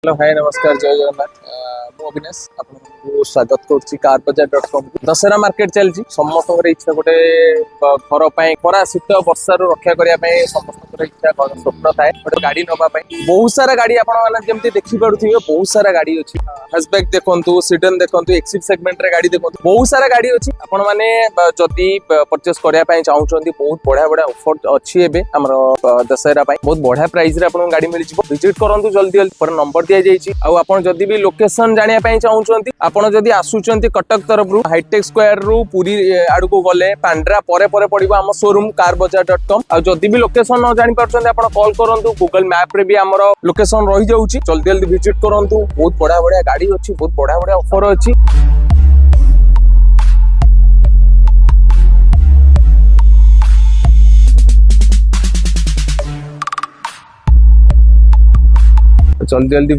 hello hi नमस्कार जय जगन्नाथ मु अविनाश आपको स्वागत करुच्ची कार बजार.com दशहरा मार्केट चलती समस्त इच्छा गोटे घर खरा शीत वर्षा रक्षा करने समस्त इच्छा स्वप्न थाए गोटे गाड़ी नापी बहुत सारा गाड़ी आपने देखिपे बहुत सारा गाड़ी अच्छी हैचबैक देखु सीडन देखु एक्सिव सेगमेंट रे गाड़ी देखु बहुत सारा गाड़ी अच्छी आपण मैंने जदि परचेस करने चाहते बहुत बढ़िया बढ़िया ऑफर अच्छी दशहरा बहुत बढ़िया प्राइस रे आपको गाड़ी मिल विजिट करूँ जल्दी जल्दी पर नंबर दिया जाइए आपण जदि भी लोकेशन जानिया पई चाहउछंती आपण जदि आसुचंती कटक तरफ रु हाईटेक स्क्वायर रु पुरी आडू को गले पांड्रा परे परे पड़िबो हम शोरूम कारबजार.com आ जदि भी लोकेशन न जानि परछंती आपण कॉल करंतु गूगल मैप रे भी हमरो लोकेशन रही जाउची जल्दी जल्दी विजिट करंतु बहुत बढ़िया बढ़िया गाड़ी अछि बहुत बढ़िया बढ़िया ऑफर अछि जल्दी जल्दी